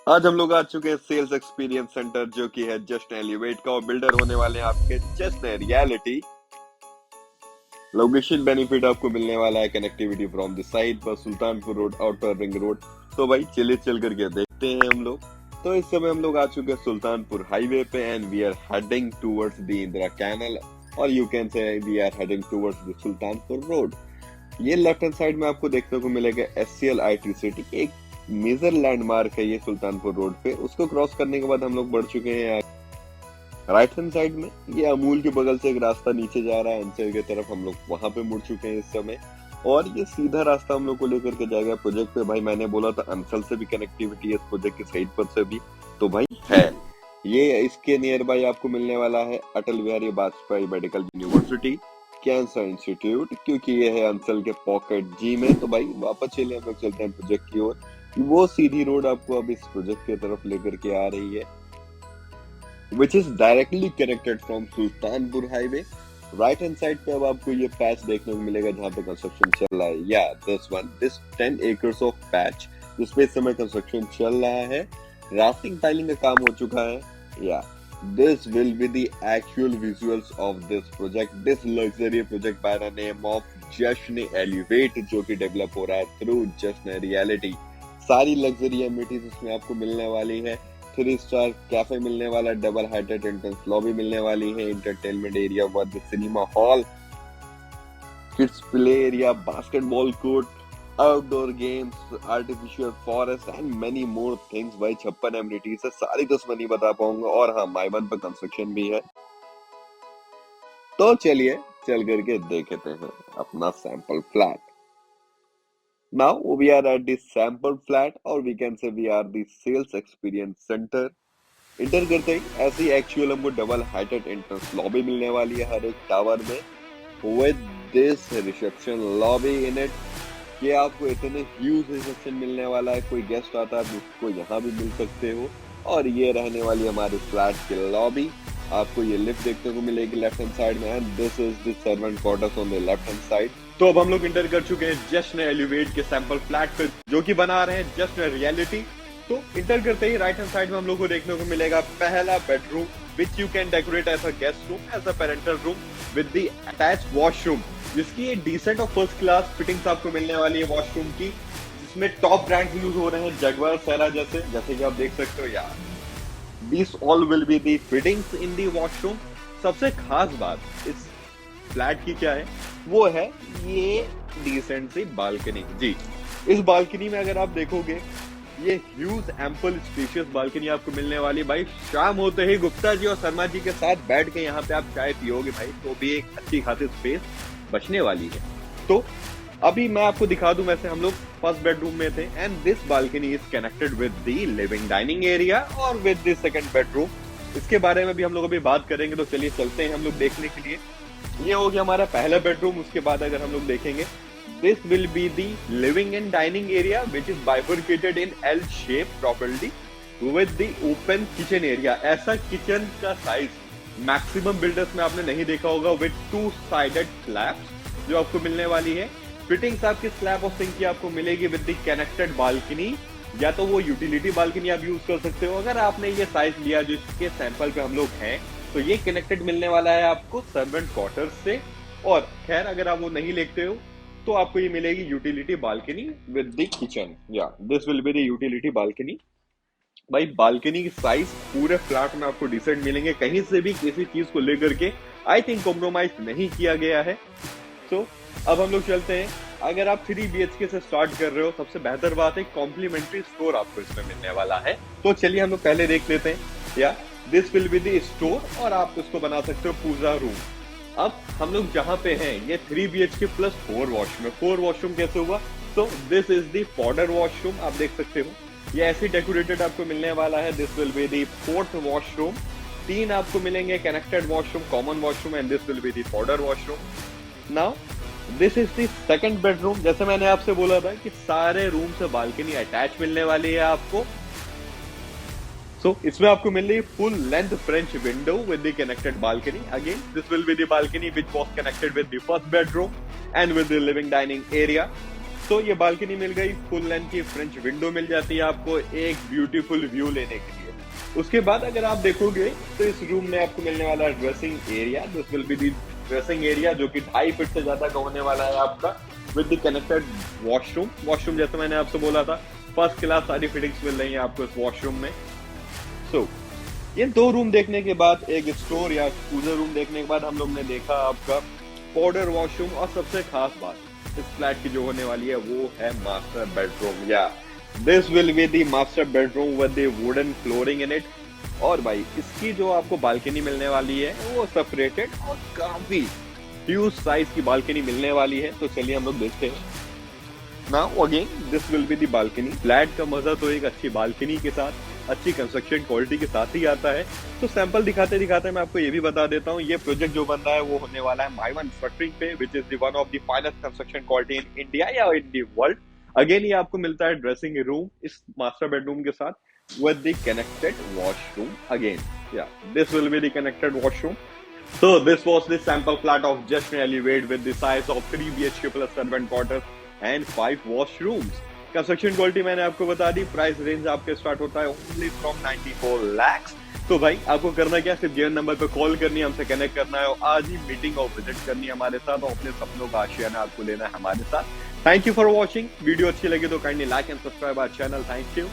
आज हम लोग आ चुके हैं सेल्स एक्सपीरियंस सेंटर, जो कि है जस्ट एलिवेट का, और बिल्डर होने वाले हैं आपके जस्ट रियलिटी। लोकेशन बेनिफिट आपको मिलने वाला है कनेक्टिविटी फ्रॉम द साइड पर Sultanpur road, outer ring road. तो भाई चलिए चल करके देखते हैं हम लोग। तो इस समय हम लोग आ चुके हैं सुल्तानपुर हाईवे पे, and we are heading towards the Indira canal, और you can say we are heading towards the Sultanpur road. ये लेफ्ट हैंड साइड में आपको देखने को मिलेगा SCL IT सिटी, एक मेजर लैंडमार्क है ये सुल्तानपुर रोड पे। उसको क्रॉस करने के बाद हम लोग बढ़ चुके हैं राइट हैंड साइड में। ये अमूल के बगल से एक रास्ता नीचे जा रहा है अंचल की तरफ, हम लोग वहां पे मुड़ चुके हैं इस समय। और ये सीधा रास्ता हम लोग को लेकर के जाएगा प्रोजेक्ट पे। भाई मैंने बोला था अंचल से भी कनेक्टिविटी है इस प्रोजेक्ट के साइड पर से भी, तो भाई है। ये इसके नियर बाय आपको मिलने वाला है Atal Bihari Vajpayee medical university cancer institute, क्योंकि ये है अंचल के पॉकेट जी में। तो भाई वापस चलिए हम लोग चलते हैं प्रोजेक्ट की ओर। वो सीधी रोड आपको अब इस प्रोजेक्ट की तरफ लेकर के आ रही है, which is directly connected from Sultanpur highway. Right hand side पे अब आपको ये पैच देखने को मिलेगा जहाँ पे कंस्ट्रक्शन चल रहा है। या दिस 10 acres ऑफ पैच जिसपे इस समय कंस्ट्रक्शन चल रहा है। राफ्टिंग पाइलिंग का काम हो चुका है। या this will be the actual visuals of this project, this luxury project by the name of जश्न एलिवेट, जो कि डेवलप हो रहा है थ्रू जश्न रियलिटी। सारी लग्जरी एमिनिटीज इसमें आपको मिलने वाली है। 3 स्टार कैफे मिलने वाला, डबल हाइटेड एंट्रेंस लॉबी मिलने वाली है, entertainment area with cinema hall, kids play area, basketball court, outdoor games, artificial forest and many more things. भाई 56 एमिनिटीज है, सारी तो मैं नहीं बता पाऊंगा। और हाँ, माई वन पर कंस्ट्रक्शन भी है। तो चलिए चल करके देखते हैं अपना sample flat. Now we are at the sample flat, or we can say we are the sales experience center। Inter करते ही ऐसी एक्चुअल हमको डबल हाइटेड एंट्रेंस लॉबी मिलने वाली है हर एक टावर में, with this reception lobby in it. ये आपको इतने ह्यूज रिसेप्शन मिलने वाला है, कोई गेस्ट आता है तो उसको यहाँ भी मिल सकते हो। और ये रहने वाली हमारी फ्लैट की लॉबी। आपको ये लिफ्ट देखने को मिलेगी लेफ्ट हैंड साइड में, and this is the servant quarters on the left hand side. तो अब हम लोग इंटर कर चुके हैं जश्न एलिवेट के सैंपल फ्लैट पे, जो कि बना रहे हैं जश्न रियलिटी। तो इंटर करते ही राइट हैंड साइड में हम लोग को देखने को मिलेगा पहला bedroom, which you can decorate as a guest room, as a parental room, with the attached washroom, जिसकी एक डिसेंट और फर्स्ट क्लास फिटिंग्स आपको मिलने वाली है वॉशरूम की, जिसमें टॉप ब्रांड्स यूज हो रहे हैं जगुआर सेरा जैसे कि आप देख सकते हो यार। These all will be the fittings in the washroom। सबसे खास बात इस फ्लैट की क्या है, वो है ये डिसेंट सी बालकनी जी। इस बालकनी में अगर आप देखोगे, ये ह्यूज एम्पल स्पेशियस बालकनी आपको मिलने वाली। भाई शाम होते ही गुप्ता जी और शर्मा जी के साथ बैठ के यहाँ पे आप चाय पियोगे भाई, तो भी एक अच्छी खासी स्पेस बचने वाली है। तो अभी मैं आपको दिखा दूं, वैसे हम लोग फर्स्ट बेडरूम में थे, and this balcony is connected with the living dining area और विद द सेकंड बेडरूम। इसके बारे में भी हम लोग अभी बात करेंगे, तो चलिए चलते हैं हम लोग देखने के लिए। ये हो गया हमारा पहला बेडरूम। उसके बाद अगर हम लोग देखेंगे, this will be the living and dining area which is bifurcated in L shape properly with the open kitchen area. ऐसा किचन का साइज मैक्सिमम बिल्डर्स में आपने नहीं देखा होगा, विद 2 साइडेड स्लैब्स जो आपको मिलने वाली है। फिटिंग्स आपकी स्लैब और सिंक की आपको मिलेगी विद द कनेक्टेड बालकनी, या तो वो यूटिलिटी बालकनी आप यूज कर सकते हो। अगर आपने ये साइज लिया जिसके सैंपल पे हम लोग हैं, तो ये कनेक्टेड मिलने वाला है आपको सर्वेंट क्वार्टर्स से। और खैर अगर आप वो नहीं लेते हो तो आपको ये मिलेगी utility balcony with the kitchen. या this will be the utility balcony. भाई बालकनी की साइज पूरे फ्लैट में आपको डिसेंट मिलेंगे, कहीं से भी किसी चीज को लेकर के आई थिंक कॉम्प्रोमाइज नहीं किया गया है। तो अब हम लोग चलते हैं। अगर आप 3 BHK से स्टार्ट कर रहे हो, सबसे बेहतर बात है कॉम्प्लीमेंट्री स्टोर आपको इसमें मिलने वाला है। तो चलिए हम लोग पहले देख लेते हैं। या this will be the store, और आप इसको बना सकते हो पूजा रूम। अब हम लोग जहां पे हैं, ये 3 BHK प्लस 4 वॉशरूम। 4 वॉशरूम कैसे हुआ? तो this is the fodder washroom, आप देख सकते हो ये ऐसे डेकोरेटेड आपको मिलने वाला है। This will be the 4th washroom. 3 आपको मिलेंगे connected washroom, common washroom, and this will be the fodder washroom. Now this is the second bedroom. जैसे मैंने आपसे बोला था कि सारे रूम से बालकनी अटैच मिलने वाली है आपको। इसमें आपको मिल रही है full length French window with the connected balcony. Again this will be the balcony which was connected with the first bedroom and with the living dining area. तो ये बालकनी मिल गई, फुल लेंथ की फ्रेंच विंडो मिल जाती है आपको एक beautiful view लेने के लिए। उसके बाद अगर आप देखोगे तो इस रूम में आपको मिलने वाला है dressing area. This will be the dressing area जो कि 2.5 फीट से ज्यादा का होने वाला है आपका, with the connected washroom. Washroom जैसे मैंने आपसे बोला था, फर्स्ट क्लास सारी फिटिंग्स मिल रही है आपको इस वॉशरूम में। सो ये 2 रूम देखने के बाद, एक स्टोर या कूलर रूम देखने के बाद, हम लोग ने देखा आपका पाउडर वॉशरूम। और सबसे खास बात इस फ्लैट की जो होने वाली है वो है मास्टर बेडरूम। या this will be the master bedroom with the wooden flooring in it. और भाई इसकी जो आपको बालकनी मिलने वाली है वो सेपरेटेड और काफी ह्यूज साइज की बालकनी मिलने वाली है। तो चलिए हम लोग देखते हैं। Now again this will be the balcony. Flat का मजा तो एक अच्छी बालकनी के साथ, अच्छी कंस्ट्रक्शन क्वालिटी के साथ ही आता है। तो सैंपल दिखाते दिखाते मैं आपको ये भी बता देता हूँ, ये प्रोजेक्ट जो बन रहा है वो होने वाला है माइवन स्ट्रक्चरिंग पे, which is the one of the finest construction quality in India या इन द वर्ल्ड। अगेन ये आपको मिलता है ड्रेसिंग रूम इस मास्टर बेडरूम के साथ with the connected washroom again. Yeah, this will be the connected washroom. So this was the sample flat of Just Elevate with the size of 3 BHK plus servant quarters and 5 washrooms. Construction quality मैंने आपको बता दी। Price range आपके start होता है only from 94 lakhs। तो भाई आपको करना क्या, सिर्फ गिवन नंबर पे कॉल करनी है, हमसे कनेक्ट करना है और आज ही मीटिंग और विजिट करनी है हमारे साथ और अपने सपनों का आशियाना आपको लेना है हमारे साथ। Thank you for watching. Video अच्छी लगी तो kindly like and subscribe our channel. Thank you.